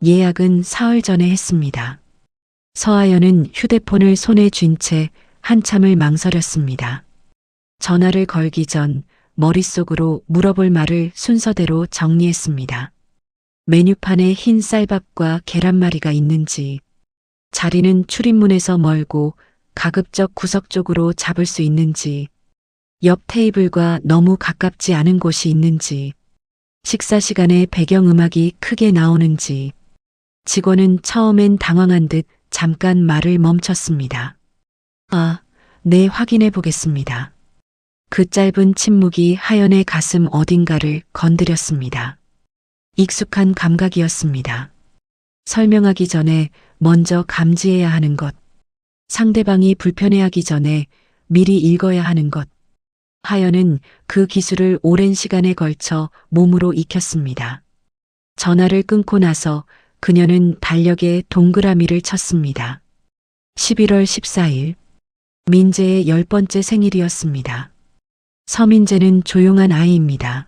예약은 사흘 전에 했습니다. 서하연은 휴대폰을 손에 쥔 채 한참을 망설였습니다. 전화를 걸기 전 머릿속으로 물어볼 말을 순서대로 정리했습니다. 메뉴판에 흰 쌀밥과 계란말이가 있는지, 자리는 출입문에서 멀고 가급적 구석 쪽으로 잡을 수 있는지, 옆 테이블과 너무 가깝지 않은 곳이 있는지, 식사 시간에 배경음악이 크게 나오는지. 직원은 처음엔 당황한 듯 잠깐 말을 멈췄습니다. 네, 확인해 보겠습니다. 그 짧은 침묵이 하연의 가슴 어딘가를 건드렸습니다. 익숙한 감각이었습니다. 설명하기 전에 먼저 감지해야 하는 것. 상대방이 불편해하기 전에 미리 읽어야 하는 것. 하연은 그 기술을 오랜 시간에 걸쳐 몸으로 익혔습니다. 전화를 끊고 나서 그녀는 달력에 동그라미를 쳤습니다. 11월 14일, 민재의 10번째 생일이었습니다. 서민재는 조용한 아이입니다.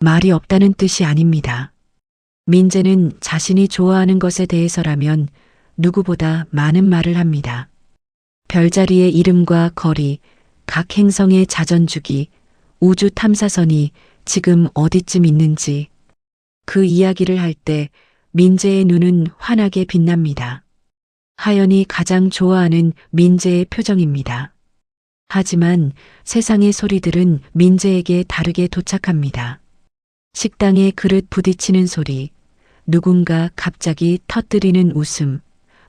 말이 없다는 뜻이 아닙니다. 민재는 자신이 좋아하는 것에 대해서라면 누구보다 많은 말을 합니다. 별자리의 이름과 거리, 각 행성의 자전주기, 우주 탐사선이 지금 어디쯤 있는지. 그 이야기를 할 때 민재의 눈은 환하게 빛납니다. 하연이 가장 좋아하는 민재의 표정입니다. 하지만 세상의 소리들은 민재에게 다르게 도착합니다. 식당의 그릇 부딪히는 소리, 누군가 갑자기 터뜨리는 웃음,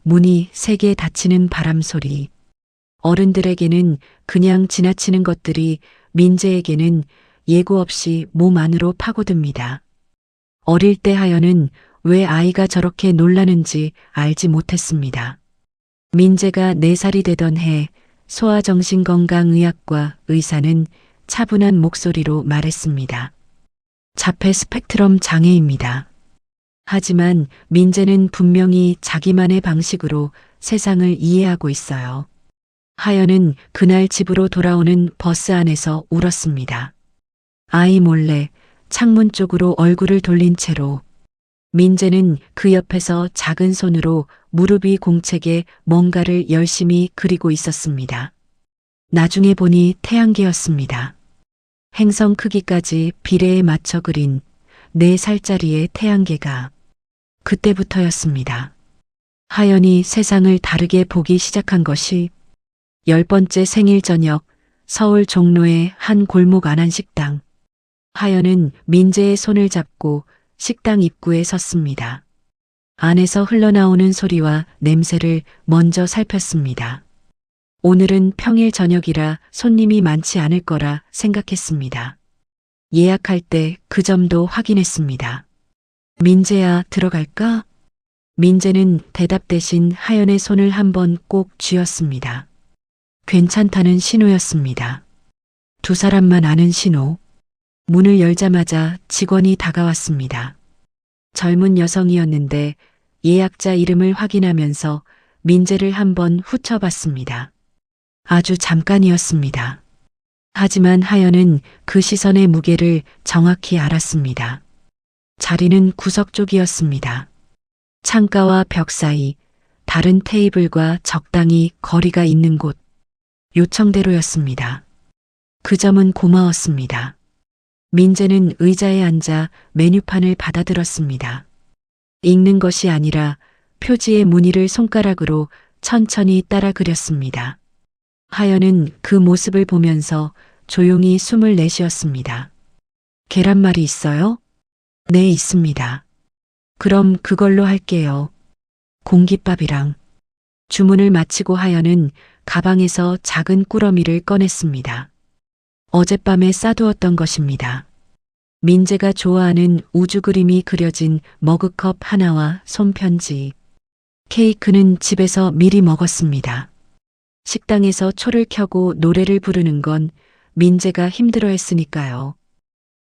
문이 세게 닫히는 바람 소리. 어른들에게는 그냥 지나치는 것들이 민재에게는 예고 없이 몸 안으로 파고듭니다. 어릴 때 하연은 왜 아이가 저렇게 놀라는지 알지 못했습니다. 민재가 4살이 되던 해 소아정신건강의학과 의사는 차분한 목소리로 말했습니다. 자폐 스펙트럼 장애입니다. 하지만 민재는 분명히 자기만의 방식으로 세상을 이해하고 있어요. 하연은 그날 집으로 돌아오는 버스 안에서 울었습니다. 아이 몰래 창문 쪽으로 얼굴을 돌린 채로. 민재는 그 옆에서 작은 손으로 무릎이 공책에 뭔가를 열심히 그리고 있었습니다. 나중에 보니 태양계였습니다. 행성 크기까지 비례에 맞춰 그린 4살짜리의 태양계가 그때부터였습니다. 하연이 세상을 다르게 보기 시작한 것이 10번째 생일 저녁 서울 종로의 한 골목 안한 식당. 하연은 민재의 손을 잡고 식당 입구에 섰습니다. 안에서 흘러나오는 소리와 냄새를 먼저 살폈습니다. 오늘은 평일 저녁이라 손님이 많지 않을 거라 생각했습니다. 예약할 때 그 점도 확인했습니다. 민재야, 들어갈까? 민재는 대답 대신 하연의 손을 한번 꼭 쥐었습니다. 괜찮다는 신호였습니다. 두 사람만 아는 신호. 문을 열자마자 직원이 다가왔습니다. 젊은 여성이었는데 예약자 이름을 확인하면서 민재를 한번 훑어봤습니다. 아주 잠깐이었습니다. 하지만 하연은 그 시선의 무게를 정확히 알았습니다. 자리는 구석 쪽이었습니다. 창가와 벽 사이, 다른 테이블과 적당히 거리가 있는 곳. 요청대로였습니다. 그 점은 고마웠습니다. 민재는 의자에 앉아 메뉴판을 받아들었습니다. 읽는 것이 아니라 표지의 무늬를 손가락으로 천천히 따라 그렸습니다. 하연은 그 모습을 보면서 조용히 숨을 내쉬었습니다. 계란말이 있어요? 네, 있습니다. 그럼 그걸로 할게요. 공깃밥이랑. 주문을 마치고 하연은 가방에서 작은 꾸러미를 꺼냈습니다. 어젯밤에 싸두었던 것입니다. 민재가 좋아하는 우주 그림이 그려진 머그컵 하나와 손편지. 케이크는 집에서 미리 먹었습니다. 식당에서 초를 켜고 노래를 부르는 건 민재가 힘들어했으니까요.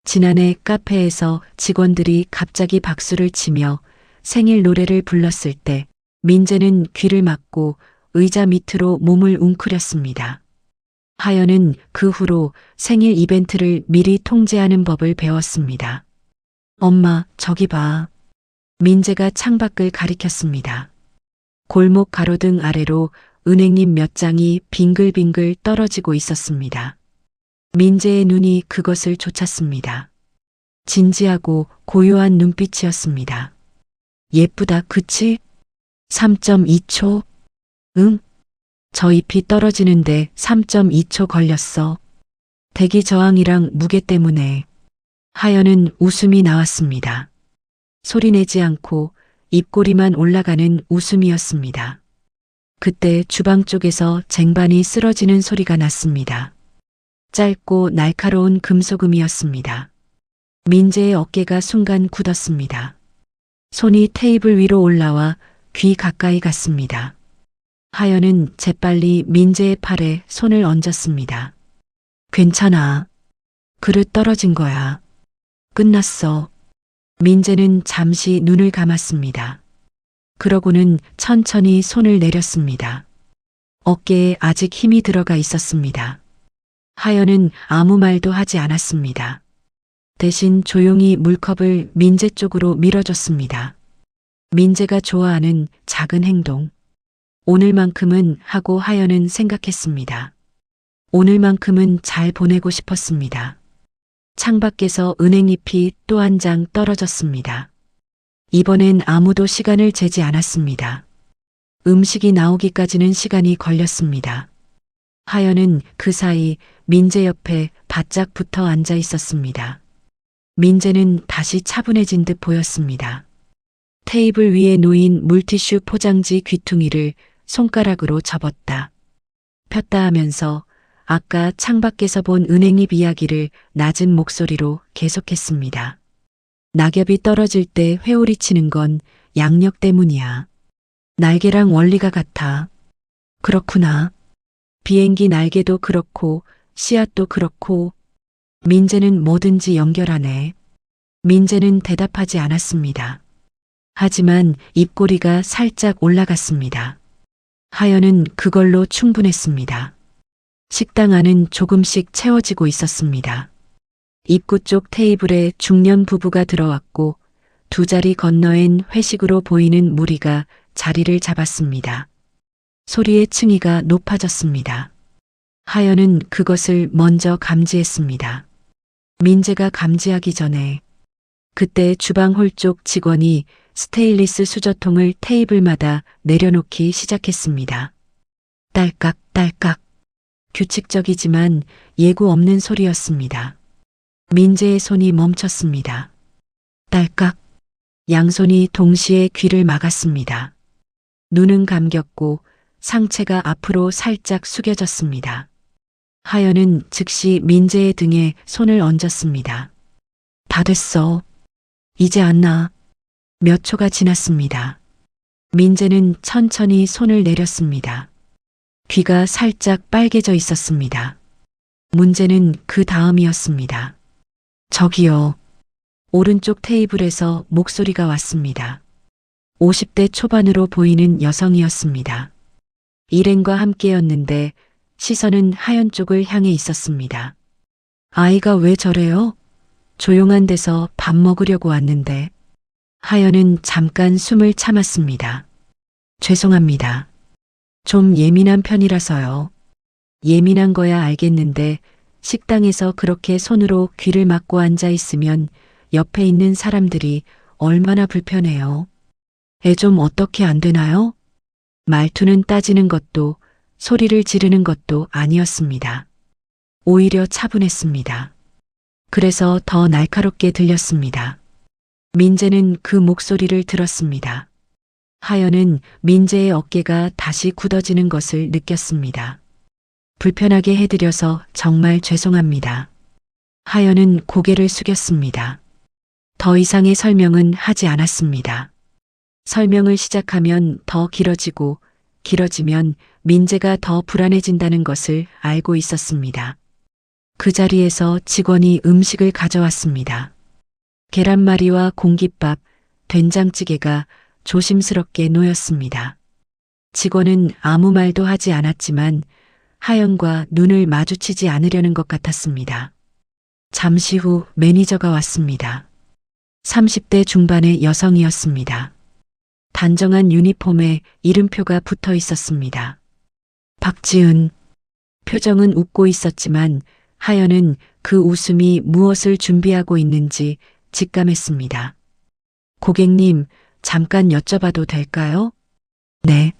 지난해 카페에서 직원들이 갑자기 박수를 치며 생일 노래를 불렀을 때 민재는 귀를 막고 의자 밑으로 몸을 웅크렸습니다. 하연은 그 후로 생일 이벤트를 미리 통제하는 법을 배웠습니다. 엄마, 저기 봐. 민재가 창밖을 가리켰습니다. 골목 가로등 아래로 은행잎 몇 장이 빙글빙글 떨어지고 있었습니다. 민재의 눈이 그것을 쫓았습니다. 진지하고 고요한 눈빛이었습니다. 예쁘다, 그치? 3.2초? 응? 저 잎이 떨어지는데 3.2초 걸렸어. 대기 저항이랑 무게 때문에. 하연은 웃음이 나왔습니다. 소리내지 않고 입꼬리만 올라가는 웃음이었습니다. 그때 주방 쪽에서 쟁반이 쓰러지는 소리가 났습니다. 짧고 날카로운 금속음이었습니다. 민재의 어깨가 순간 굳었습니다. 손이 테이블 위로 올라와 귀 가까이 갔습니다. 하연은 재빨리 민재의 팔에 손을 얹었습니다. 괜찮아. 그릇 떨어진 거야. 끝났어. 민재는 잠시 눈을 감았습니다. 그러고는 천천히 손을 내렸습니다. 어깨에 아직 힘이 들어가 있었습니다. 하연은 아무 말도 하지 않았습니다. 대신 조용히 물컵을 민재 쪽으로 밀어줬습니다. 민재가 좋아하는 작은 행동. 오늘만큼은 하고 하연은 생각했습니다. 오늘만큼은 잘 보내고 싶었습니다. 창밖에서 은행잎이 또 한 장 떨어졌습니다. 이번엔 아무도 시간을 재지 않았습니다. 음식이 나오기까지는 시간이 걸렸습니다. 하연은 그 사이 민재 옆에 바짝 붙어 앉아 있었습니다. 민재는 다시 차분해진 듯 보였습니다. 테이블 위에 놓인 물티슈 포장지 귀퉁이를 손가락으로 접었다. 폈다 하면서 아까 창밖에서 본 은행잎 이야기를 낮은 목소리로 계속했습니다. 낙엽이 떨어질 때 회오리 치는 건 양력 때문이야. 날개랑 원리가 같아. 그렇구나. 비행기 날개도 그렇고 씨앗도 그렇고. 민재는 뭐든지 연결하네. 민재는 대답하지 않았습니다. 하지만 입꼬리가 살짝 올라갔습니다. 하연은 그걸로 충분했습니다. 식당 안은 조금씩 채워지고 있었습니다. 입구 쪽 테이블에 중년 부부가 들어왔고 두 자리 건너엔 회식으로 보이는 무리가 자리를 잡았습니다. 소리의 층위가 높아졌습니다. 하연은 그것을 먼저 감지했습니다. 민재가 감지하기 전에 그때 주방홀 쪽 직원이 스테인리스 수저통을 테이블마다 내려놓기 시작했습니다. 딸깍 딸깍. 규칙적이지만 예고 없는 소리였습니다. 민재의 손이 멈췄습니다. 딸깍. 양손이 동시에 귀를 막았습니다. 눈은 감겼고 상체가 앞으로 살짝 숙여졌습니다. 하연은 즉시 민재의 등에 손을 얹었습니다. 다 됐어. 이제 안 나. 몇 초가 지났습니다. 민재는 천천히 손을 내렸습니다. 귀가 살짝 빨개져 있었습니다. 문제는 그 다음이었습니다. 저기요. 오른쪽 테이블에서 목소리가 왔습니다. 50대 초반으로 보이는 여성이었습니다. 일행과 함께였는데 시선은 하연 쪽을 향해 있었습니다. 아이가 왜 저래요? 조용한 데서 밥 먹으려고 왔는데. 하연은 잠깐 숨을 참았습니다. 죄송합니다. 좀 예민한 편이라서요. 예민한 거야 알겠는데 식당에서 그렇게 손으로 귀를 막고 앉아 있으면 옆에 있는 사람들이 얼마나 불편해요. 애 좀 어떻게 안 되나요? 말투는 따지는 것도 소리를 지르는 것도 아니었습니다. 오히려 차분했습니다. 그래서 더 날카롭게 들렸습니다. 민재는 그 목소리를 들었습니다. 하연은 민재의 어깨가 다시 굳어지는 것을 느꼈습니다. 불편하게 해드려서 정말 죄송합니다. 하연은 고개를 숙였습니다. 더 이상의 설명은 하지 않았습니다. 설명을 시작하면 더 길어지고 길어지면 민재가 더 불안해진다는 것을 알고 있었습니다. 그 자리에서 직원이 음식을 가져왔습니다. 계란말이와 공깃밥, 된장찌개가 조심스럽게 놓였습니다. 직원은 아무 말도 하지 않았지만 하연과 눈을 마주치지 않으려는 것 같았습니다. 잠시 후 매니저가 왔습니다. 30대 중반의 여성이었습니다. 단정한 유니폼에 이름표가 붙어 있었습니다. 박지은. 표정은 웃고 있었지만 하연은 그 웃음이 무엇을 준비하고 있는지 직감했습니다. 고객님, 잠깐 여쭤봐도 될까요? 네.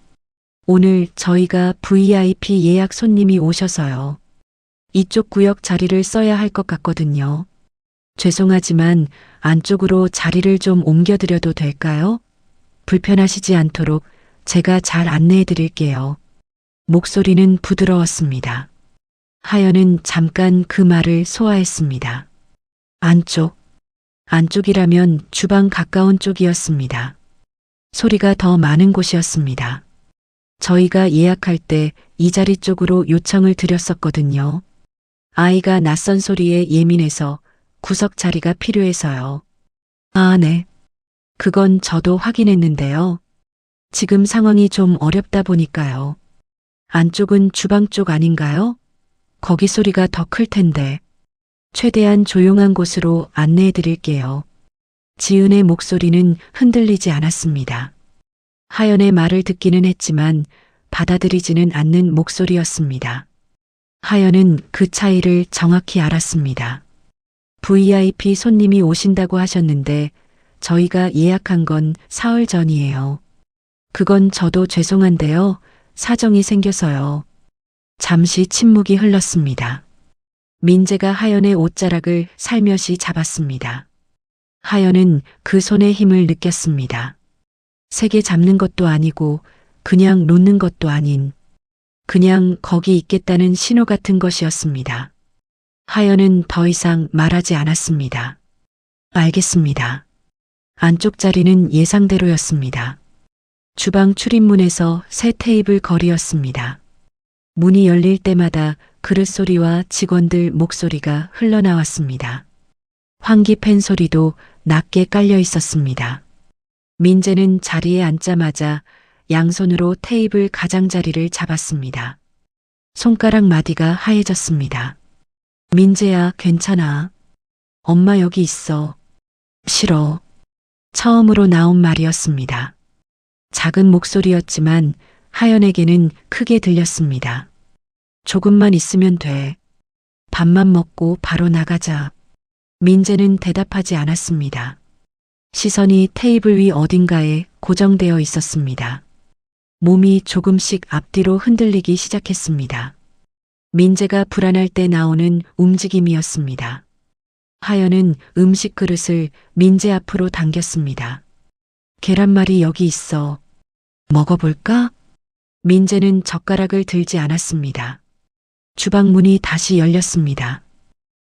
오늘 저희가 VIP 예약 손님이 오셔서요. 이쪽 구역 자리를 써야 할 것 같거든요. 죄송하지만 안쪽으로 자리를 좀 옮겨드려도 될까요? 불편하시지 않도록 제가 잘 안내해 드릴게요. 목소리는 부드러웠습니다. 하연은 잠깐 그 말을 소화했습니다. 안쪽. 안쪽이라면 주방 가까운 쪽이었습니다. 소리가 더 많은 곳이었습니다. 저희가 예약할 때 이 자리 쪽으로 요청을 드렸었거든요. 아이가 낯선 소리에 예민해서 구석 자리가 필요해서요. 아, 네. 그건 저도 확인했는데요. 지금 상황이 좀 어렵다 보니까요. 안쪽은 주방 쪽 아닌가요? 거기 소리가 더 클 텐데. 최대한 조용한 곳으로 안내해 드릴게요. 지은의 목소리는 흔들리지 않았습니다. 하연의 말을 듣기는 했지만 받아들이지는 않는 목소리였습니다. 하연은 그 차이를 정확히 알았습니다. VIP 손님이 오신다고 하셨는데 저희가 예약한 건 사흘 전이에요. 그건 저도 죄송한데요. 사정이 생겨서요. 잠시 침묵이 흘렀습니다. 민재가 하연의 옷자락을 살며시 잡았습니다. 하연은 그 손의 힘을 느꼈습니다. 세게 잡는 것도 아니고 그냥 놓는 것도 아닌 그냥 거기 있겠다는 신호 같은 것이었습니다. 하연은 더 이상 말하지 않았습니다. 알겠습니다. 안쪽 자리는 예상대로였습니다. 주방 출입문에서 새 테이블 거리였습니다. 문이 열릴 때마다 그릇 소리와 직원들 목소리가 흘러나왔습니다. 환기팬 소리도 낮게 깔려 있었습니다. 민재는 자리에 앉자마자 양손으로 테이블 가장자리를 잡았습니다. 손가락 마디가 하얘졌습니다. 민재야, 괜찮아. 엄마 여기 있어. 싫어. 처음으로 나온 말이었습니다. 작은 목소리였지만 하연에게는 크게 들렸습니다. 조금만 있으면 돼. 밥만 먹고 바로 나가자. 민재는 대답하지 않았습니다. 시선이 테이블 위 어딘가에 고정되어 있었습니다. 몸이 조금씩 앞뒤로 흔들리기 시작했습니다. 민재가 불안할 때 나오는 움직임이었습니다. 하연은 음식 그릇을 민재 앞으로 당겼습니다. 계란말이 여기 있어. 먹어볼까? 민재는 젓가락을 들지 않았습니다. 주방 문이 다시 열렸습니다.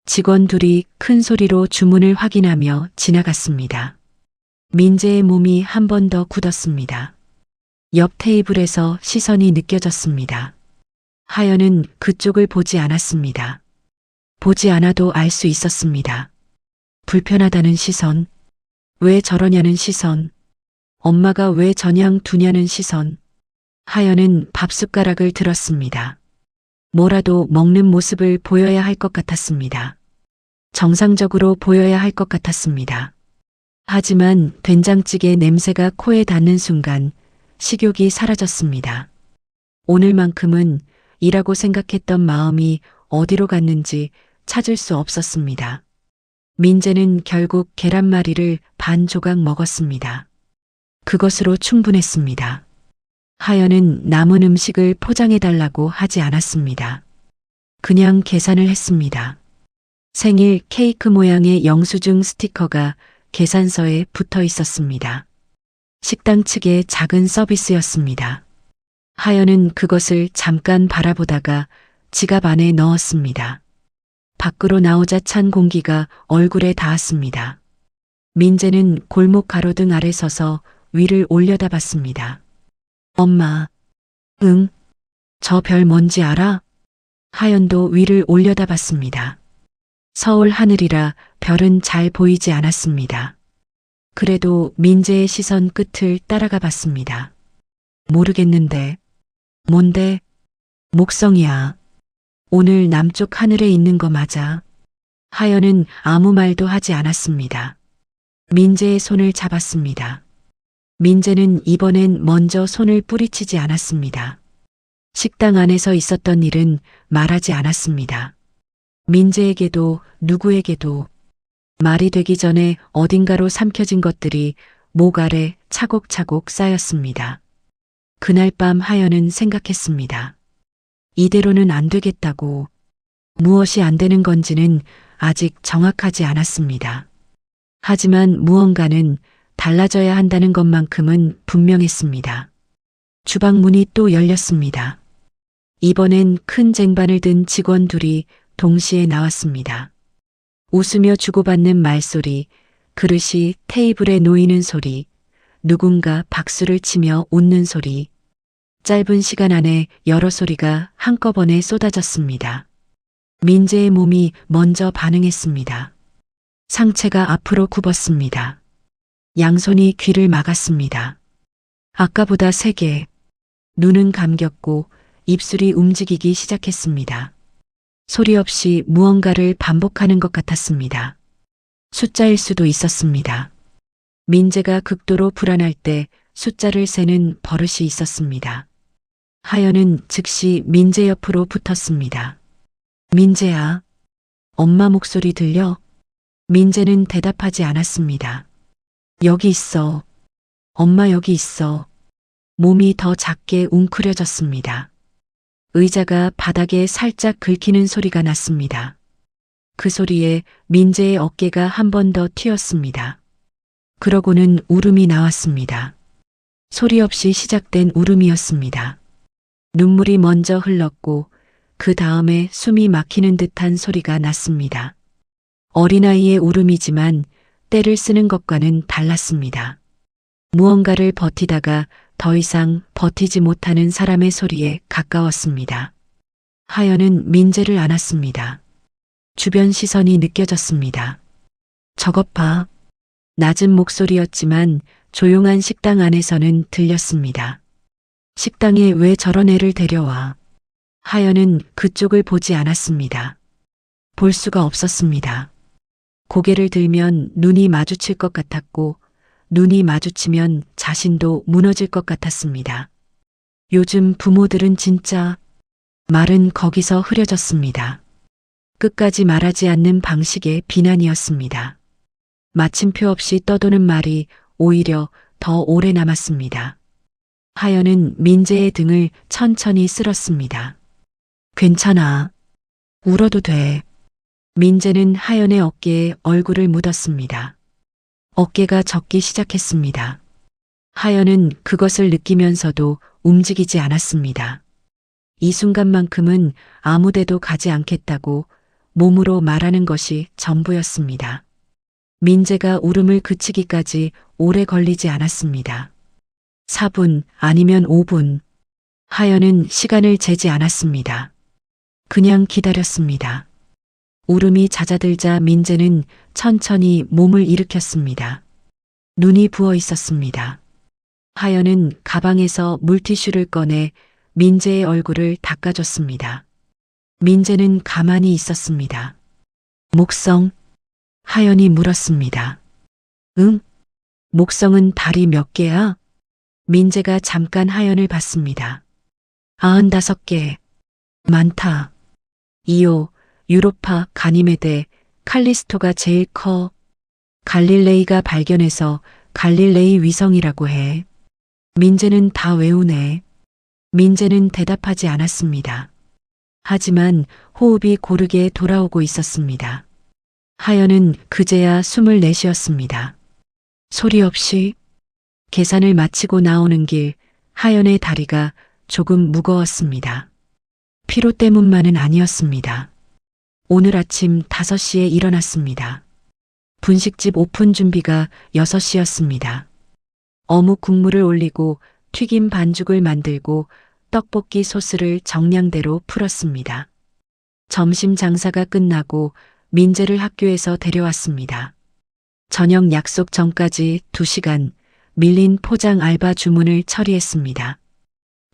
직원 둘이 큰 소리로 주문을 확인하며 지나갔습니다. 민재의 몸이 한 번 더 굳었습니다. 옆 테이블에서 시선이 느껴졌습니다. 하연은 그쪽을 보지 않았습니다. 보지 않아도 알 수 있었습니다. 불편하다는 시선, 왜 저러냐는 시선, 엄마가 왜 저냥 두냐는 시선. 하연은 밥숟가락을 들었습니다. 뭐라도 먹는 모습을 보여야 할 것 같았습니다. 정상적으로 보여야 할 것 같았습니다. 하지만 된장찌개 냄새가 코에 닿는 순간 식욕이 사라졌습니다. 오늘만큼은 이라고 생각했던 마음이 어디로 갔는지 찾을 수 없었습니다. 민재는 결국 계란말이를 반 조각 먹었습니다. 그것으로 충분했습니다. 하연은 남은 음식을 포장해달라고 하지 않았습니다. 그냥 계산을 했습니다. 생일 케이크 모양의 영수증 스티커가 계산서에 붙어 있었습니다. 식당 측의 작은 서비스였습니다. 하연은 그것을 잠깐 바라보다가 지갑 안에 넣었습니다. 밖으로 나오자 찬 공기가 얼굴에 닿았습니다. 민재는 골목 가로등 아래 서서 위를 올려다봤습니다. 엄마. 응? 저 별 뭔지 알아? 하연도 위를 올려다봤습니다. 서울 하늘이라 별은 잘 보이지 않았습니다. 그래도 민재의 시선 끝을 따라가 봤습니다. 모르겠는데. 뭔데? 목성이야. 오늘 남쪽 하늘에 있는 거 맞아. 하연은 아무 말도 하지 않았습니다. 민재의 손을 잡았습니다. 민재는 이번엔 먼저 손을 뿌리치지 않았습니다. 식당 안에서 있었던 일은 말하지 않았습니다. 민재에게도 누구에게도 말이 되기 전에 어딘가로 삼켜진 것들이 목 아래 차곡차곡 쌓였습니다. 그날 밤 하연은 생각했습니다. 이대로는 안 되겠다고. 무엇이 안 되는 건지는 아직 정확하지 않았습니다. 하지만 무언가는 달라져야 한다는 것만큼은 분명했습니다. 주방 문이 또 열렸습니다. 이번엔 큰 쟁반을 든 직원 둘이 동시에 나왔습니다. 웃으며 주고받는 말소리, 그릇이 테이블에 놓이는 소리, 누군가 박수를 치며 웃는 소리. 짧은 시간 안에 여러 소리가 한꺼번에 쏟아졌습니다. 민재의 몸이 먼저 반응했습니다. 상체가 앞으로 굽었습니다. 양손이 귀를 막았습니다. 아까보다 세게. 눈은 감겼고 입술이 움직이기 시작했습니다. 소리 없이 무언가를 반복하는 것 같았습니다. 숫자일 수도 있었습니다. 민재가 극도로 불안할 때 숫자를 세는 버릇이 있었습니다. 하연은 즉시 민재 옆으로 붙었습니다. 민재야, 엄마 목소리 들려? 민재는 대답하지 않았습니다. 여기 있어. 엄마 여기 있어. 몸이 더 작게 웅크려졌습니다. 의자가 바닥에 살짝 긁히는 소리가 났습니다. 그 소리에 민재의 어깨가 한 번 더 튀었습니다. 그러고는 울음이 나왔습니다. 소리 없이 시작된 울음이었습니다. 눈물이 먼저 흘렀고 그 다음에 숨이 막히는 듯한 소리가 났습니다. 어린아이의 울음이지만 때를 쓰는 것과는 달랐습니다. 무언가를 버티다가 더 이상 버티지 못하는 사람의 소리에 가까웠습니다. 하연은 민재를 안았습니다. 주변 시선이 느껴졌습니다. 저것 봐. 낮은 목소리였지만 조용한 식당 안에서는 들렸습니다. 식당에 왜 저런 애를 데려와? 하연은 그쪽을 보지 않았습니다. 볼 수가 없었습니다. 고개를 들면 눈이 마주칠 것 같았고 눈이 마주치면 자신도 무너질 것 같았습니다. 요즘 부모들은 진짜. 말은 거기서 흐려졌습니다. 끝까지 말하지 않는 방식의 비난이었습니다. 마침표 없이 떠도는 말이 오히려 더 오래 남았습니다. 하연은 민재의 등을 천천히 쓸었습니다. 괜찮아. 울어도 돼. 민재는 하연의 어깨에 얼굴을 묻었습니다. 어깨가 젖기 시작했습니다. 하연은 그것을 느끼면서도 움직이지 않았습니다. 이 순간만큼은 아무데도 가지 않겠다고 몸으로 말하는 것이 전부였습니다. 민재가 울음을 그치기까지 오래 걸리지 않았습니다. 4분 아니면 5분. 하연은 시간을 재지 않았습니다. 그냥 기다렸습니다. 울음이 잦아들자 민재는 천천히 몸을 일으켰습니다. 눈이 부어 있었습니다. 하연은 가방에서 물티슈를 꺼내 민재의 얼굴을 닦아줬습니다. 민재는 가만히 있었습니다. 목성? 하연이 물었습니다. 응? 목성은 다리 몇 개야? 민재가 잠깐 하연을 봤습니다. 95개. 많다. 이오, 유로파, 가니메데, 칼리스토가 제일 커. 갈릴레이가 발견해서 갈릴레이 위성이라고 해. 민재는 다 외우네. 민재는 대답하지 않았습니다. 하지만 호흡이 고르게 돌아오고 있었습니다. 하연은 그제야 숨을 내쉬었습니다. 소리 없이 계산을 마치고 나오는 길 하연의 다리가 조금 무거웠습니다. 피로 때문만은 아니었습니다. 오늘 아침 5시에 일어났습니다. 분식집 오픈 준비가 6시였습니다. 어묵 국물을 올리고 튀김 반죽을 만들고 떡볶이 소스를 정량대로 풀었습니다. 점심 장사가 끝나고 민재를 학교에서 데려왔습니다. 저녁 약속 전까지 2시간 밀린 포장 알바 주문을 처리했습니다.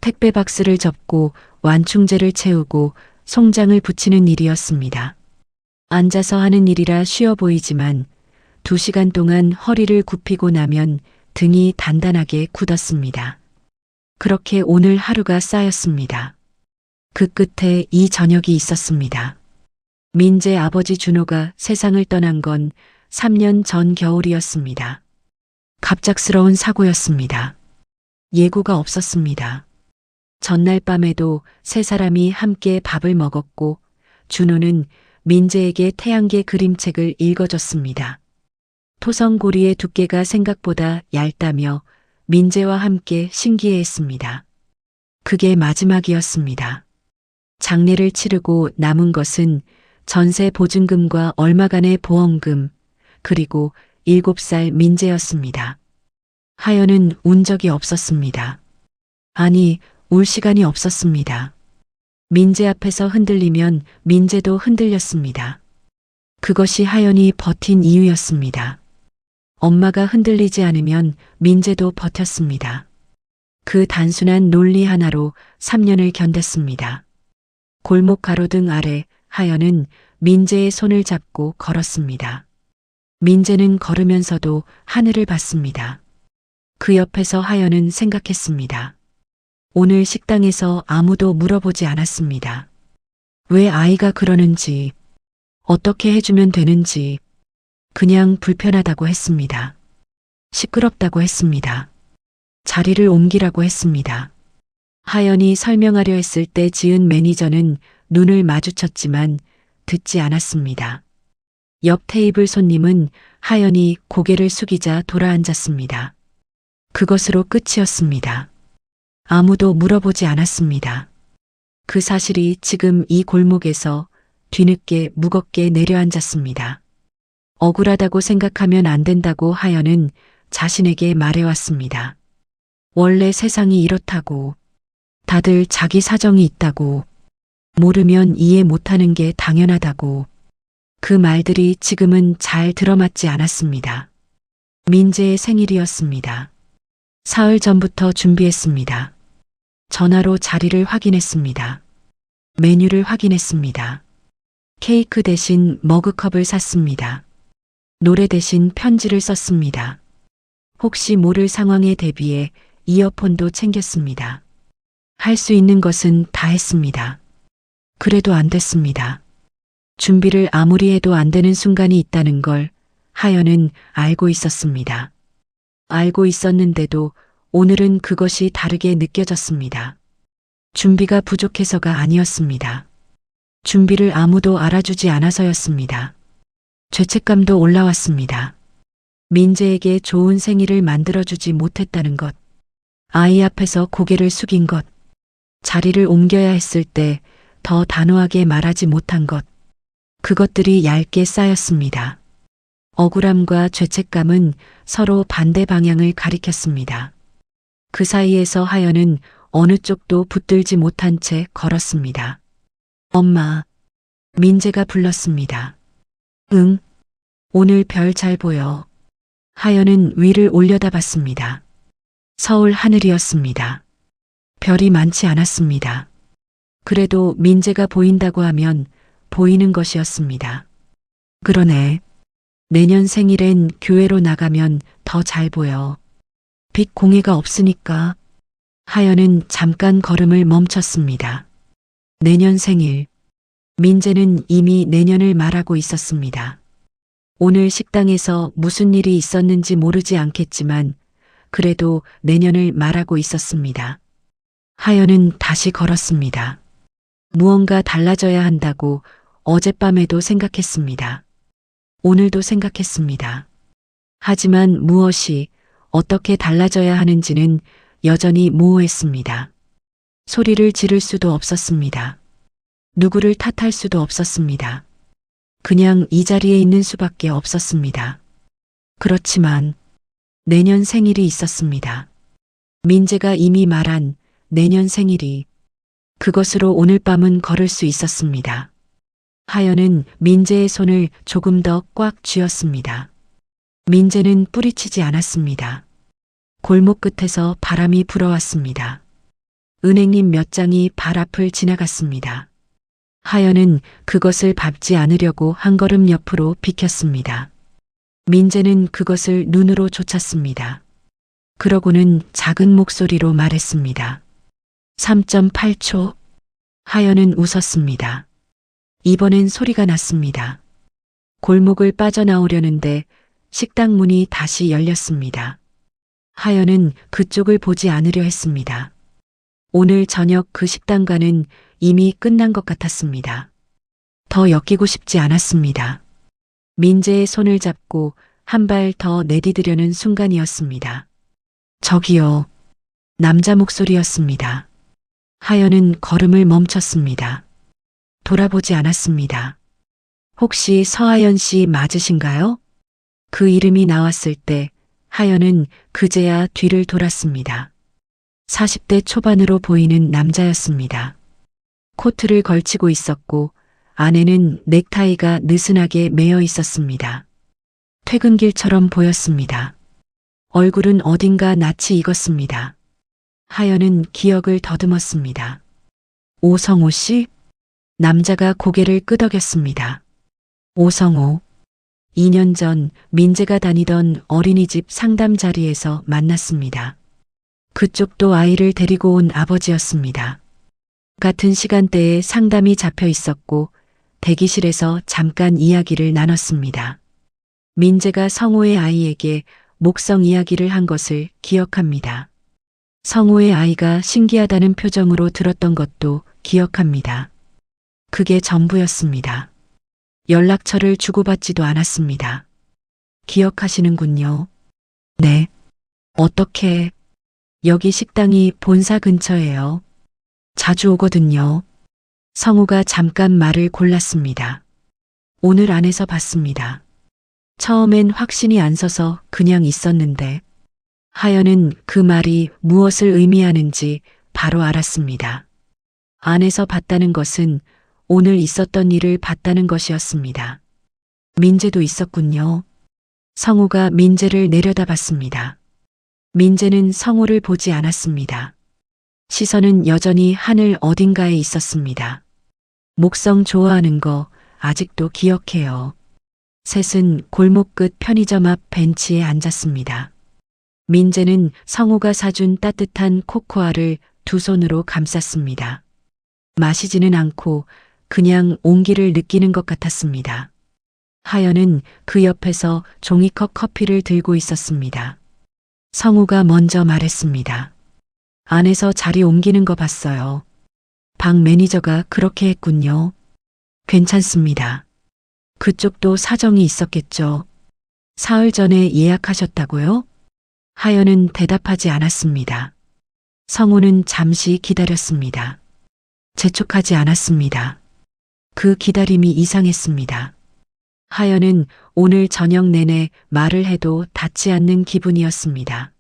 택배 박스를 접고 완충제를 채우고 송장을 붙이는 일이었습니다. 앉아서 하는 일이라 쉬워 보이지만 2시간 동안 허리를 굽히고 나면 등이 단단하게 굳었습니다. 그렇게 오늘 하루가 쌓였습니다. 그 끝에 이 저녁이 있었습니다. 민재 아버지 준호가 세상을 떠난 건 3년 전 겨울이었습니다. 갑작스러운 사고였습니다. 예고가 없었습니다. 전날 밤에도 세 사람이 함께 밥을 먹었고 준호는 민재에게 태양계 그림책을 읽어줬습니다. 토성고리의 두께가 생각보다 얇다며 민재와 함께 신기해했습니다. 그게 마지막이었습니다. 장례를 치르고 남은 것은 전세 보증금과 얼마간의 보험금, 그리고 7살 민재였습니다. 하연은 운 적이 없었습니다. 아니, 울 시간이 없었습니다. 민재 앞에서 흔들리면 민재도 흔들렸습니다. 그것이 하연이 버틴 이유였습니다. 엄마가 흔들리지 않으면 민재도 버텼습니다. 그 단순한 논리 하나로 3년을 견뎠습니다. 골목 가로등 아래 하연은 민재의 손을 잡고 걸었습니다. 민재는 걸으면서도 하늘을 봤습니다. 그 옆에서 하연은 생각했습니다. 오늘 식당에서 아무도 물어보지 않았습니다. 왜 아이가 그러는지, 어떻게 해주면 되는지, 그냥 불편하다고 했습니다. 시끄럽다고 했습니다. 자리를 옮기라고 했습니다. 하연이 설명하려 했을 때 지은 매니저는 눈을 마주쳤지만 듣지 않았습니다. 옆 테이블 손님은 하연이 고개를 숙이자 돌아앉았습니다. 그것으로 끝이었습니다. 아무도 물어보지 않았습니다. 그 사실이 지금 이 골목에서 뒤늦게 무겁게 내려앉았습니다. 억울하다고 생각하면 안 된다고 하연은 자신에게 말해왔습니다. 원래 세상이 이렇다고, 다들 자기 사정이 있다고, 모르면 이해 못하는 게 당연하다고. 그 말들이 지금은 잘 들어맞지 않았습니다. 민재의 생일이었습니다. 사흘 전부터 준비했습니다. 전화로 자리를 확인했습니다. 메뉴를 확인했습니다. 케이크 대신 머그컵을 샀습니다. 노래 대신 편지를 썼습니다. 혹시 모를 상황에 대비해 이어폰도 챙겼습니다. 할 수 있는 것은 다 했습니다. 그래도 안 됐습니다. 준비를 아무리 해도 안 되는 순간이 있다는 걸 하연은 알고 있었습니다. 알고 있었는데도 오늘은 그것이 다르게 느껴졌습니다. 준비가 부족해서가 아니었습니다. 준비를 아무도 알아주지 않아서였습니다. 죄책감도 올라왔습니다. 민재에게 좋은 생일을 만들어주지 못했다는 것, 아이 앞에서 고개를 숙인 것, 자리를 옮겨야 했을 때 더 단호하게 말하지 못한 것, 그것들이 얇게 쌓였습니다. 억울함과 죄책감은 서로 반대 방향을 가리켰습니다. 그 사이에서 하연은 어느 쪽도 붙들지 못한 채 걸었습니다. 엄마, 민재가 불렀습니다. 응, 오늘 별 잘 보여. 하연은 위를 올려다봤습니다. 서울 하늘이었습니다. 별이 많지 않았습니다. 그래도 민재가 보인다고 하면 보이는 것이었습니다. 그러네. 내년 생일엔 교회로 나가면 더 잘 보여. 빛 공해가 없으니까. 하연은 잠깐 걸음을 멈췄습니다. 내년 생일. 민재는 이미 내년을 말하고 있었습니다. 오늘 식당에서 무슨 일이 있었는지 모르지 않겠지만 그래도 내년을 말하고 있었습니다. 하연은 다시 걸었습니다. 무언가 달라져야 한다고 어젯밤에도 생각했습니다. 오늘도 생각했습니다. 하지만 무엇이 어떻게 달라져야 하는지는 여전히 모호했습니다. 소리를 지를 수도 없었습니다. 누구를 탓할 수도 없었습니다. 그냥 이 자리에 있는 수밖에 없었습니다. 그렇지만 내년 생일이 있었습니다. 민재가 이미 말한 내년 생일이, 그것으로 오늘 밤은 걸을 수 있었습니다. 하연은 민재의 손을 조금 더 꽉 쥐었습니다. 민재는 뿌리치지 않았습니다. 골목 끝에서 바람이 불어왔습니다. 은행잎 몇 장이 발 앞을 지나갔습니다. 하연은 그것을 밟지 않으려고 한 걸음 옆으로 비켰습니다. 민재는 그것을 눈으로 쫓았습니다. 그러고는 작은 목소리로 말했습니다. 3.8초. 하연은 웃었습니다. 이번엔 소리가 났습니다. 골목을 빠져나오려는데 식당 문이 다시 열렸습니다. 하연은 그쪽을 보지 않으려 했습니다. 오늘 저녁 그 식당과는 이미 끝난 것 같았습니다. 더 엮이고 싶지 않았습니다. 민재의 손을 잡고 한 발 더 내디디려는 순간이었습니다. 저기요. 남자 목소리였습니다. 하연은 걸음을 멈췄습니다. 돌아보지 않았습니다. 혹시 서하연 씨 맞으신가요? 그 이름이 나왔을 때 하연은 그제야 뒤를 돌았습니다. 40대 초반으로 보이는 남자였습니다. 코트를 걸치고 있었고 안에는 넥타이가 느슨하게 매여 있었습니다. 퇴근길처럼 보였습니다. 얼굴은 어딘가 낯이 익었습니다. 하연은 기억을 더듬었습니다. 오성호 씨? 남자가 고개를 끄덕였습니다. 오성호. 2년 전 민재가 다니던 어린이집 상담 자리에서 만났습니다. 그쪽도 아이를 데리고 온 아버지였습니다. 같은 시간대에 상담이 잡혀 있었고 대기실에서 잠깐 이야기를 나눴습니다. 민재가 성호의 아이에게 목성 이야기를 한 것을 기억합니다. 성호의 아이가 신기하다는 표정으로 들었던 것도 기억합니다. 그게 전부였습니다. 연락처를 주고받지도 않았습니다. 기억하시는군요. 네. 어떻게? 여기 식당이 본사 근처예요. 자주 오거든요. 성우가 잠깐 말을 골랐습니다. 오늘 안에서 봤습니다. 처음엔 확신이 안 서서 그냥 있었는데 하연은 그 말이 무엇을 의미하는지 바로 알았습니다. 안에서 봤다는 것은 오늘 있었던 일을 봤다는 것이었습니다. 민재도 있었군요. 성우가 민재를 내려다봤습니다. 민재는 성우를 보지 않았습니다. 시선은 여전히 하늘 어딘가에 있었습니다. 목성 좋아하는 거 아직도 기억해요. 셋은 골목 끝 편의점 앞 벤치에 앉았습니다. 민재는 성우가 사준 따뜻한 코코아를 두 손으로 감쌌습니다. 마시지는 않고 그냥 온기를 느끼는 것 같았습니다. 하연은 그 옆에서 종이컵 커피를 들고 있었습니다. 성우가 먼저 말했습니다. 안에서 자리 옮기는 거 봤어요. 방 매니저가 그렇게 했군요. 괜찮습니다. 그쪽도 사정이 있었겠죠. 사흘 전에 예약하셨다고요? 하연은 대답하지 않았습니다. 성우는 잠시 기다렸습니다. 재촉하지 않았습니다. 그 기다림이 이상했습니다. 하연은 오늘 저녁 내내 말을 해도 닿지 않는 기분이었습니다.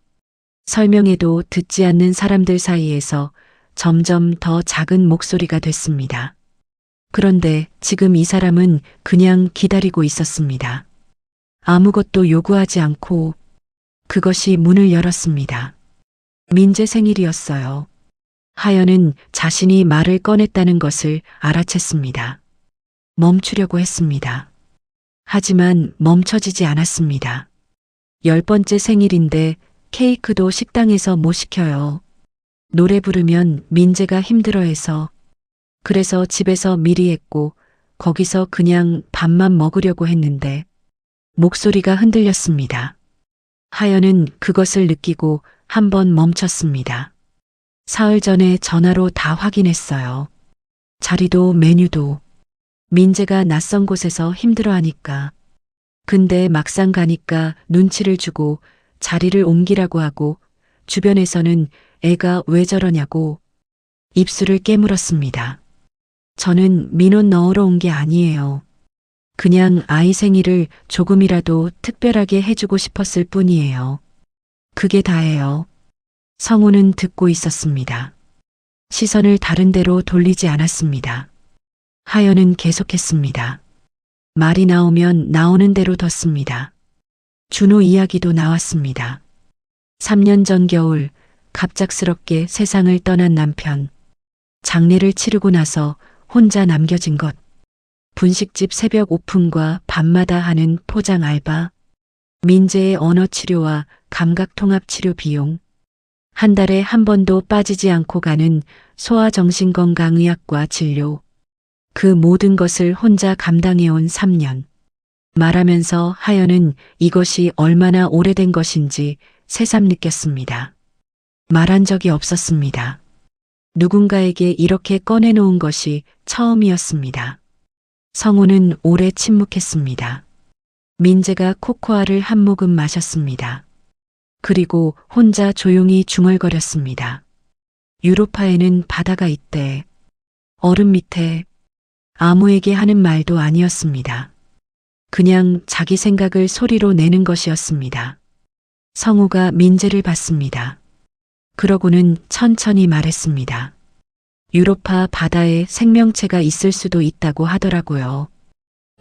설명해도 듣지 않는 사람들 사이에서 점점 더 작은 목소리가 됐습니다. 그런데 지금 이 사람은 그냥 기다리고 있었습니다. 아무것도 요구하지 않고 그것이 문을 열었습니다. 민재 생일이었어요. 하연은 자신이 말을 꺼냈다는 것을 알아챘습니다. 멈추려고 했습니다. 하지만 멈춰지지 않았습니다. 10번째 생일인데 케이크도 식당에서 못 시켜요. 노래 부르면 민재가 힘들어해서. 그래서 집에서 미리 했고 거기서 그냥 밥만 먹으려고 했는데 목소리가 흔들렸습니다. 하연은 그것을 느끼고 한번 멈췄습니다. 사흘 전에 전화로 다 확인했어요. 자리도 메뉴도. 민재가 낯선 곳에서 힘들어하니까. 근데 막상 가니까 눈치를 주고 자리를 옮기라고 하고 주변에서는 애가 왜 저러냐고 입술을 깨물었습니다. 저는 민원 넣으러 온 게 아니에요. 그냥 아이 생일을 조금이라도 특별하게 해주고 싶었을 뿐이에요. 그게 다예요. 성우는 듣고 있었습니다. 시선을 다른 데로 돌리지 않았습니다. 하연은 계속했습니다. 말이 나오면 나오는 대로 덧습니다. 준호 이야기도 나왔습니다. 3년 전 겨울 갑작스럽게 세상을 떠난 남편. 장례를 치르고 나서 혼자 남겨진 것. 분식집 새벽 오픈과 밤마다 하는 포장 알바. 민재의 언어 치료와 감각 통합 치료 비용, 한 달에 한 번도 빠지지 않고 가는 소아정신건강의학과 진료, 그 모든 것을 혼자 감당해온 3년. 말하면서 하연은 이것이 얼마나 오래된 것인지 새삼 느꼈습니다. 말한 적이 없었습니다. 누군가에게 이렇게 꺼내놓은 것이 처음이었습니다. 성우는 오래 침묵했습니다. 민재가 코코아를 한 모금 마셨습니다. 그리고 혼자 조용히 중얼거렸습니다. 유로파에는 바다가 있대. 얼음 밑에. 아무에게 하는 말도 아니었습니다. 그냥 자기 생각을 소리로 내는 것이었습니다. 성우가 민재를 봤습니다. 그러고는 천천히 말했습니다. 유로파 바다에 생명체가 있을 수도 있다고 하더라고요.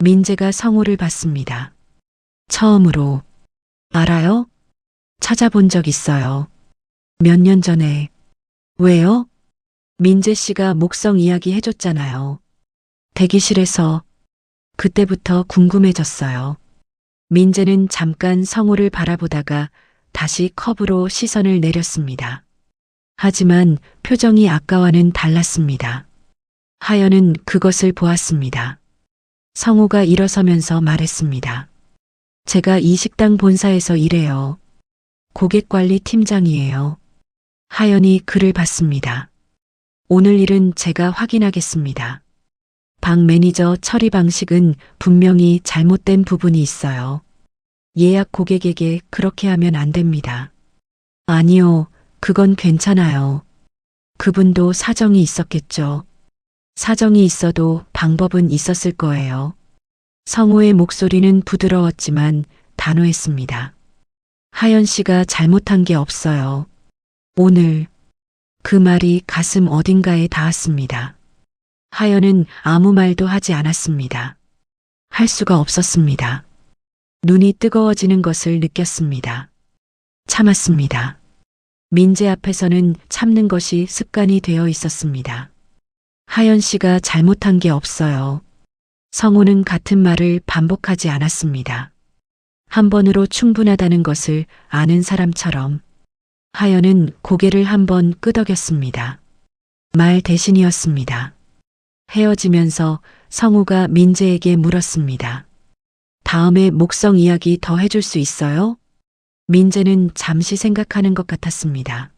민재가 성우를 봤습니다. 처음으로. 알아요? 찾아본 적 있어요. 몇 년 전에. 왜요? 민재 씨가 목성 이야기 해줬잖아요. 대기실에서. 그때부터 궁금해졌어요. 민재는 잠깐 성우를 바라보다가 다시 컵으로 시선을 내렸습니다. 하지만 표정이 아까와는 달랐습니다. 하연은 그것을 보았습니다. 성우가 일어서면서 말했습니다. 제가 이 식당 본사에서 일해요. 고객관리 팀장이에요. 하연이 그를 봤습니다. 오늘 일은 제가 확인하겠습니다. 방 매니저 처리 방식은 분명히 잘못된 부분이 있어요. 예약 고객에게 그렇게 하면 안 됩니다. 아니요, 그건 괜찮아요. 그분도 사정이 있었겠죠. 사정이 있어도 방법은 있었을 거예요. 성우의 목소리는 부드러웠지만 단호했습니다. 하연 씨가 잘못한 게 없어요. 오늘. 그 말이 가슴 어딘가에 닿았습니다. 하연은 아무 말도 하지 않았습니다. 할 수가 없었습니다. 눈이 뜨거워지는 것을 느꼈습니다. 참았습니다. 민재 앞에서는 참는 것이 습관이 되어 있었습니다. 하연 씨가 잘못한 게 없어요. 성우는 같은 말을 반복하지 않았습니다. 한 번으로 충분하다는 것을 아는 사람처럼. 하연은 고개를 한번 끄덕였습니다. 말 대신이었습니다. 헤어지면서 성우가 민재에게 물었습니다. 다음에 목성 이야기 더 해줄 수 있어요? 민재는 잠시 생각하는 것 같았습니다.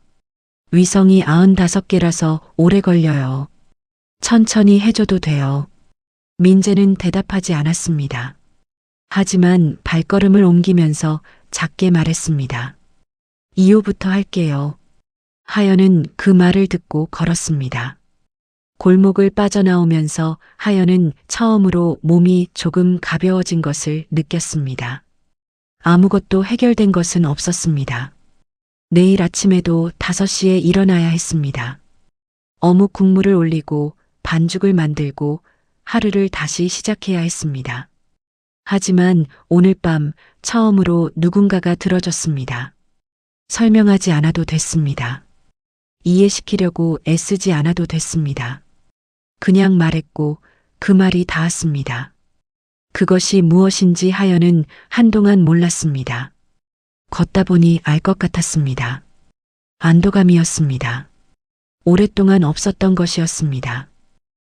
위성이 95개라서 오래 걸려요. 천천히 해줘도 돼요. 민재는 대답하지 않았습니다. 하지만 발걸음을 옮기면서 작게 말했습니다. 2호부터 할게요. 하연은 그 말을 듣고 걸었습니다. 골목을 빠져나오면서 하연은 처음으로 몸이 조금 가벼워진 것을 느꼈습니다. 아무것도 해결된 것은 없었습니다. 내일 아침에도 5시에 일어나야 했습니다. 어묵 국물을 올리고 반죽을 만들고 하루를 다시 시작해야 했습니다. 하지만 오늘 밤 처음으로 누군가가 들어줬습니다. 설명하지 않아도 됐습니다. 이해시키려고 애쓰지 않아도 됐습니다. 그냥 말했고 그 말이 닿았습니다. 그것이 무엇인지 하연은 한동안 몰랐습니다. 걷다 보니 알 것 같았습니다. 안도감이었습니다. 오랫동안 없었던 것이었습니다.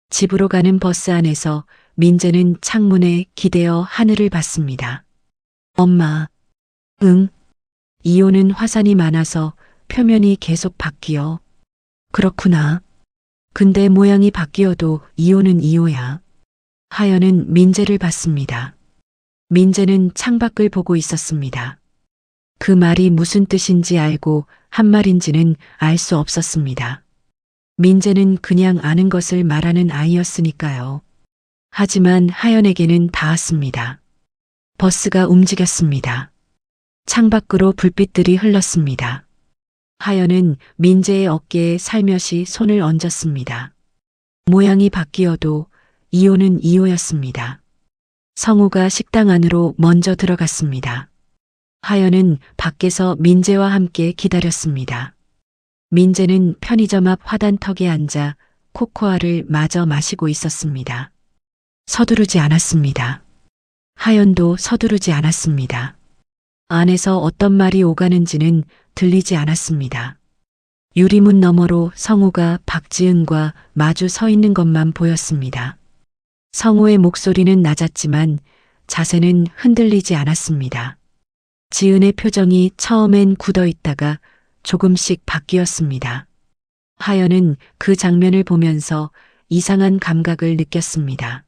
집으로 가는 버스 안에서 민재는 창문에 기대어 하늘을 봤습니다. 엄마. 응. 이호는 화산이 많아서 표면이 계속 바뀌어. 그렇구나. 근데 모양이 바뀌어도 이호는 이호야. 하연은 민재를 봤습니다. 민재는 창밖을 보고 있었습니다. 그 말이 무슨 뜻인지 알고 한 말인지는 알 수 없었습니다. 민재는 그냥 아는 것을 말하는 아이였으니까요. 하지만 하연에게는 닿았습니다. 버스가 움직였습니다. 창밖으로 불빛들이 흘렀습니다. 하연은 민재의 어깨에 살며시 손을 얹었습니다. 모양이 바뀌어도 이호는 이호였습니다. 성우가 식당 안으로 먼저 들어갔습니다. 하연은 밖에서 민재와 함께 기다렸습니다. 민재는 편의점 앞 화단턱에 앉아 코코아를 마저 마시고 있었습니다. 서두르지 않았습니다. 하연도 서두르지 않았습니다. 안에서 어떤 말이 오가는지는 들리지 않았습니다. 유리문 너머로 성우가 박지은과 마주 서 있는 것만 보였습니다. 성우의 목소리는 낮았지만 자세는 흔들리지 않았습니다. 지은의 표정이 처음엔 굳어 있다가 조금씩 바뀌었습니다. 하연은 그 장면을 보면서 이상한 감각을 느꼈습니다.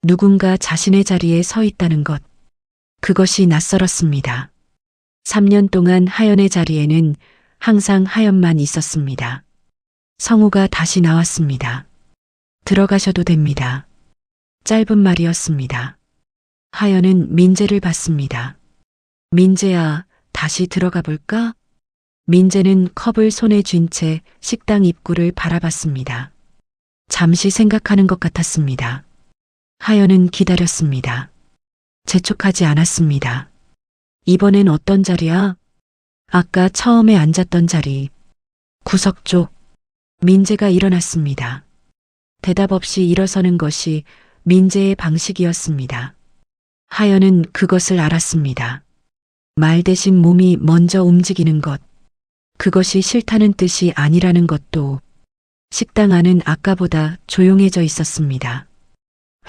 누군가 자신의 자리에 서 있다는 것. 그것이 낯설었습니다. 3년 동안 하연의 자리에는 항상 하연만 있었습니다. 성우가 다시 나왔습니다. 들어가셔도 됩니다. 짧은 말이었습니다. 하연은 민재를 봤습니다. 민재야, 다시 들어가 볼까? 민재는 컵을 손에 쥔 채 식당 입구를 바라봤습니다. 잠시 생각하는 것 같았습니다. 하연은 기다렸습니다. 재촉하지 않았습니다. 이번엔 어떤 자리야? 아까 처음에 앉았던 자리. 구석 쪽. 민재가 일어났습니다. 대답 없이 일어서는 것이 민재의 방식이었습니다. 하연은 그것을 알았습니다. 말 대신 몸이 먼저 움직이는 것. 그것이 싫다는 뜻이 아니라는 것도. 식당 안은 아까보다 조용해져 있었습니다.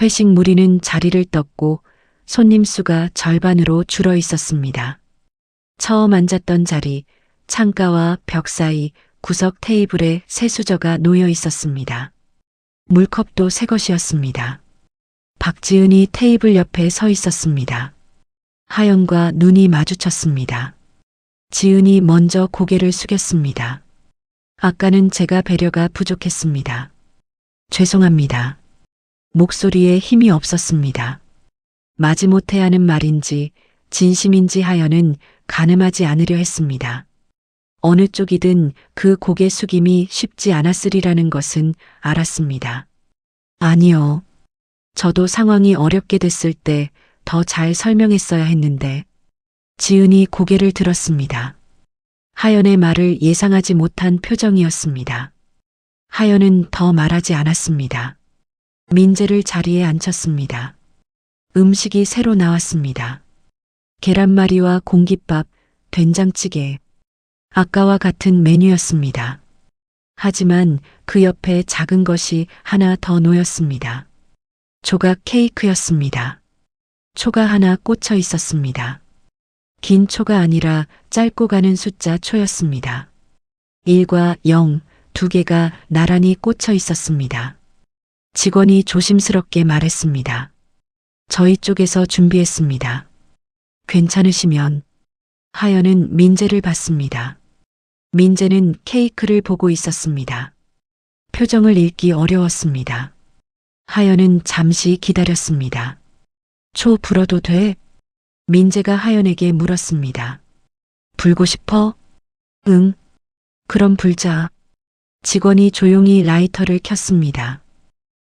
회식 무리는 자리를 떴고 손님 수가 절반으로 줄어 있었습니다. 처음 앉았던 자리, 창가와 벽 사이 구석 테이블에 새 수저가 놓여 있었습니다. 물컵도 새 것이었습니다. 박지은이 테이블 옆에 서 있었습니다. 하연과 눈이 마주쳤습니다. 지은이 먼저 고개를 숙였습니다. 아까는 제가 배려가 부족했습니다. 죄송합니다. 목소리에 힘이 없었습니다. 마지못해 하는 말인지 진심인지 하연은 가늠하지 않으려 했습니다. 어느 쪽이든 그 고개 숙임이 쉽지 않았으리라는 것은 알았습니다. 아니요. 저도 상황이 어렵게 됐을 때 더 잘 설명했어야 했는데. 지은이 고개를 들었습니다. 하연의 말을 예상하지 못한 표정이었습니다. 하연은 더 말하지 않았습니다. 민재를 자리에 앉혔습니다. 음식이 새로 나왔습니다. 계란말이와 공깃밥, 된장찌개. 아까와 같은 메뉴였습니다. 하지만 그 옆에 작은 것이 하나 더 놓였습니다. 조각 케이크였습니다. 초가 하나 꽂혀 있었습니다. 긴 초가 아니라 짧고 가는 숫자 초였습니다. 1과 0, 두 개가 나란히 꽂혀 있었습니다. 직원이 조심스럽게 말했습니다. 저희 쪽에서 준비했습니다. 괜찮으시면. 하연은 민재를 봤습니다. 민재는 케이크를 보고 있었습니다. 표정을 읽기 어려웠습니다. 하연은 잠시 기다렸습니다. 초 불어도 돼? 민재가 하연에게 물었습니다. 불고 싶어? 응. 그럼 불자. 직원이 조용히 라이터를 켰습니다.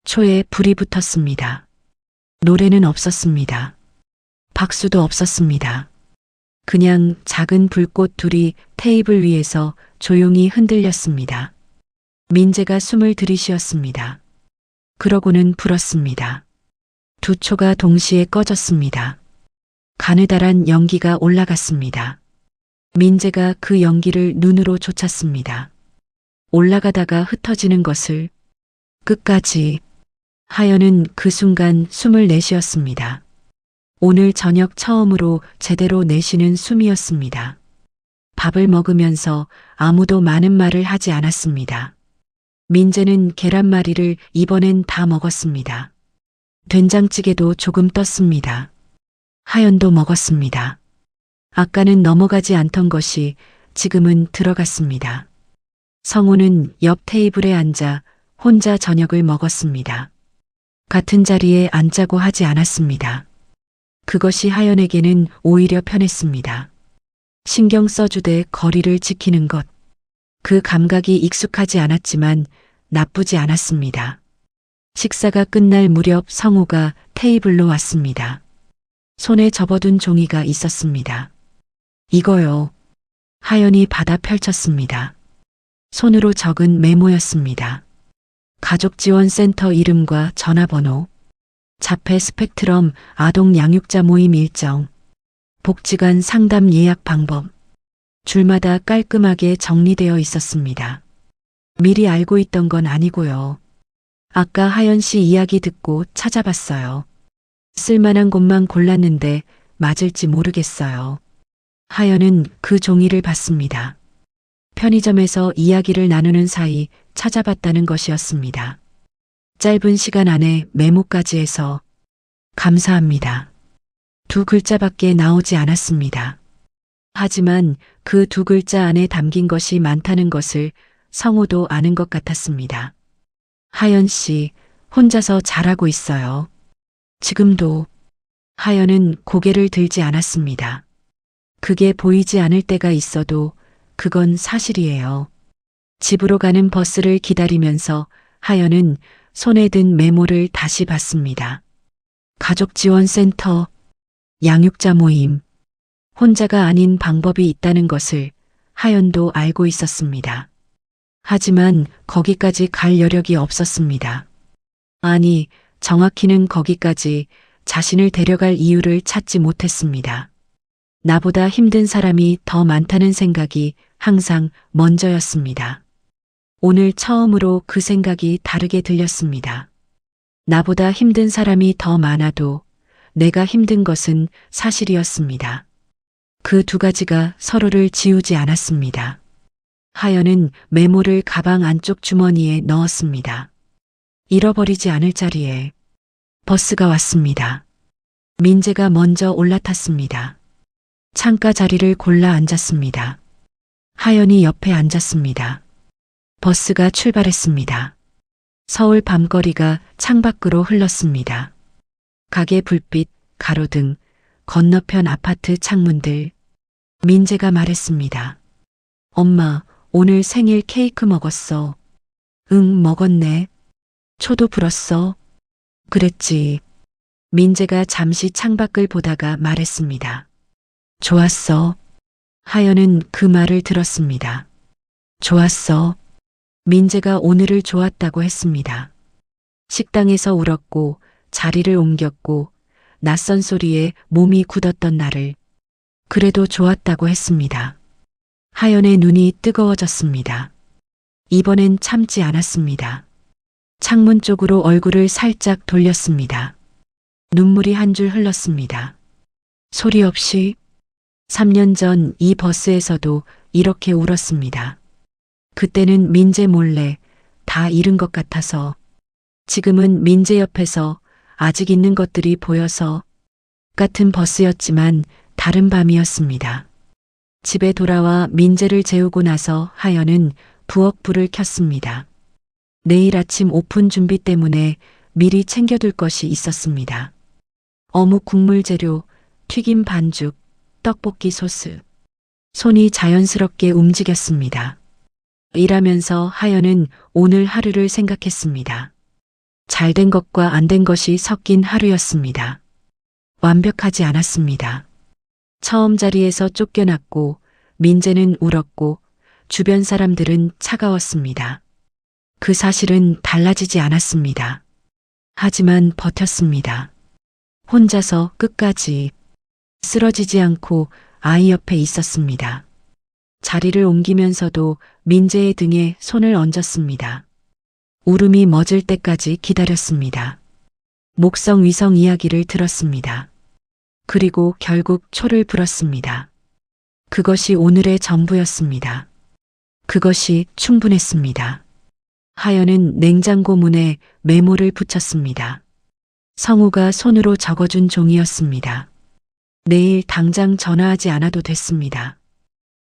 초에 불이 붙었습니다. 노래는 없었습니다. 박수도 없었습니다. 그냥 작은 불꽃 둘이 테이블 위에서 조용히 흔들렸습니다. 민재가 숨을 들이쉬었습니다. 그러고는 불었습니다. 두 초가 동시에 꺼졌습니다. 가느다란 연기가 올라갔습니다. 민재가 그 연기를 눈으로 쫓았습니다. 올라가다가 흩어지는 것을. 끝까지. 하연은 그 순간 숨을 내쉬었습니다. 오늘 저녁 처음으로 제대로 내쉬는 숨이었습니다. 밥을 먹으면서 아무도 많은 말을 하지 않았습니다. 민재는 계란말이를 이번엔 다 먹었습니다. 된장찌개도 조금 떴습니다. 하연도 먹었습니다. 아까는 넘어가지 않던 것이 지금은 들어갔습니다. 성우는 옆 테이블에 앉아 혼자 저녁을 먹었습니다. 같은 자리에 앉자고 하지 않았습니다. 그것이 하연에게는 오히려 편했습니다. 신경 써주되 거리를 지키는 것. 그 감각이 익숙하지 않았지만 나쁘지 않았습니다. 식사가 끝날 무렵 성우가 테이블로 왔습니다. 손에 접어둔 종이가 있었습니다. 이거요. 하연이 받아 펼쳤습니다. 손으로 적은 메모였습니다. 가족지원센터 이름과 전화번호, 자폐 스펙트럼 아동 양육자 모임 일정. 복지관 상담 예약 방법. 줄마다 깔끔하게 정리되어 있었습니다. 미리 알고 있던 건 아니고요. 아까 하연 씨 이야기 듣고 찾아봤어요. 쓸만한 곳만 골랐는데 맞을지 모르겠어요. 하연은 그 종이를 봤습니다. 편의점에서 이야기를 나누는 사이 찾아봤다는 것이었습니다. 짧은 시간 안에 메모까지 해서 감사합니다. 두 글자밖에 나오지 않았습니다. 하지만 그 두 글자 안에 담긴 것이 많다는 것을 성우도 아는 것 같았습니다. 하연 씨, 혼자서 잘하고 있어요. 지금도. 하연은 고개를 들지 않았습니다. 그게 보이지 않을 때가 있어도 그건 사실이에요. 집으로 가는 버스를 기다리면서 하연은 손에 든 메모를 다시 봤습니다. 가족지원센터, 양육자 모임, 혼자가 아닌 방법이 있다는 것을 하연도 알고 있었습니다. 하지만 거기까지 갈 여력이 없었습니다. 아니, 정확히는 거기까지 자신을 데려갈 이유를 찾지 못했습니다. 나보다 힘든 사람이 더 많다는 생각이 항상 먼저였습니다. 오늘 처음으로 그 생각이 다르게 들렸습니다. 나보다 힘든 사람이 더 많아도 내가 힘든 것은 사실이었습니다. 그 두 가지가 서로를 지우지 않았습니다. 하연은 메모를 가방 안쪽 주머니에 넣었습니다. 잃어버리지 않을 자리에. 버스가 왔습니다. 민재가 먼저 올라탔습니다. 창가 자리를 골라 앉았습니다. 하연이 옆에 앉았습니다. 버스가 출발했습니다. 서울 밤거리가 창밖으로 흘렀습니다. 가게 불빛, 가로등, 건너편 아파트 창문들. 민재가 말했습니다. 엄마, 오늘 생일 케이크 먹었어. 응, 먹었네. 초도 불었어. 그랬지. 민재가 잠시 창밖을 보다가 말했습니다. 좋았어. 하연은 그 말을 들었습니다. 좋았어. 민재가 오늘을 좋았다고 했습니다. 식당에서 울었고 자리를 옮겼고 낯선 소리에 몸이 굳었던 날을 그래도 좋았다고 했습니다. 하연의 눈이 뜨거워졌습니다. 이번엔 참지 않았습니다. 창문 쪽으로 얼굴을 살짝 돌렸습니다. 눈물이 한 줄 흘렀습니다. 소리 없이 3년 전 이 버스에서도 이렇게 울었습니다. 그때는 민재 몰래 다 잃은 것 같아서, 지금은 민재 옆에서 아직 있는 것들이 보여서 같은 버스였지만 다른 밤이었습니다. 집에 돌아와 민재를 재우고 나서 하연은 부엌 불을 켰습니다. 내일 아침 오픈 준비 때문에 미리 챙겨둘 것이 있었습니다. 어묵 국물 재료, 튀김 반죽, 떡볶이 소스. 손이 자연스럽게 움직였습니다. 일하면서 하연은 오늘 하루를 생각했습니다. 잘된 것과 안 된 것이 섞인 하루였습니다. 완벽하지 않았습니다. 처음 자리에서 쫓겨났고 민재는 울었고 주변 사람들은 차가웠습니다. 그 사실은 달라지지 않았습니다. 하지만 버텼습니다. 혼자서 끝까지 쓰러지지 않고 아이 옆에 있었습니다. 자리를 옮기면서도 민재의 등에 손을 얹었습니다. 울음이 멎을 때까지 기다렸습니다. 목성 위성 이야기를 들었습니다. 그리고 결국 초를 불었습니다. 그것이 오늘의 전부였습니다. 그것이 충분했습니다. 하연은 냉장고 문에 메모를 붙였습니다. 성우가 손으로 적어준 종이였습니다. 내일 당장 전화하지 않아도 됐습니다.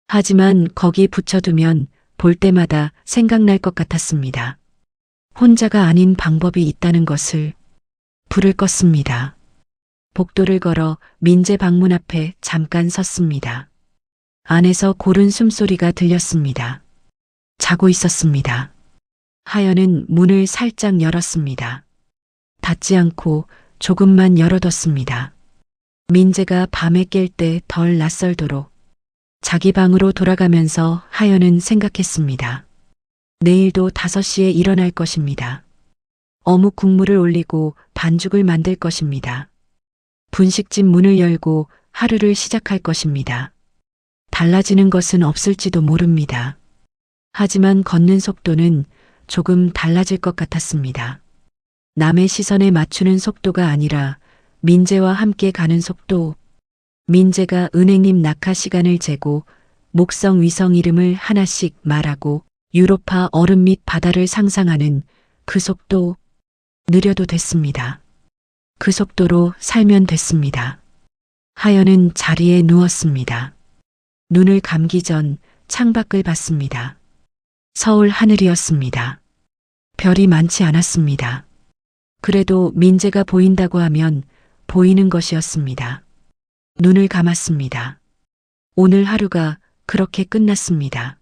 하지만 거기 붙여두면 볼 때마다 생각날 것 같았습니다. 혼자가 아닌 방법이 있다는 것을. 불을 껐습니다. 복도를 걸어 민재 방문 앞에 잠깐 섰습니다. 안에서 고른 숨소리가 들렸습니다. 자고 있었습니다. 하연은 문을 살짝 열었습니다. 닫지 않고 조금만 열어뒀습니다. 민재가 밤에 깰 때 덜 낯설도록. 자기 방으로 돌아가면서 하연은 생각했습니다. 내일도 5시에 일어날 것입니다. 어묵 국물을 올리고 반죽을 만들 것입니다. 분식집 문을 열고 하루를 시작할 것입니다. 달라지는 것은 없을지도 모릅니다. 하지만 걷는 속도는 조금 달라질 것 같았습니다. 남의 시선에 맞추는 속도가 아니라 민재와 함께 가는 속도. 민재가 은행잎 낙하 시간을 재고 목성 위성 이름을 하나씩 말하고 유로파 얼음 및 바다를 상상하는 그 속도. 느려도 됐습니다. 그 속도로 살면 됐습니다. 하연은 자리에 누웠습니다. 눈을 감기 전 창밖을 봤습니다. 서울 하늘이었습니다. 별이 많지 않았습니다. 그래도 민재가 보인다고 하면 보이는 것이었습니다. 눈을 감았습니다. 오늘 하루가 그렇게 끝났습니다.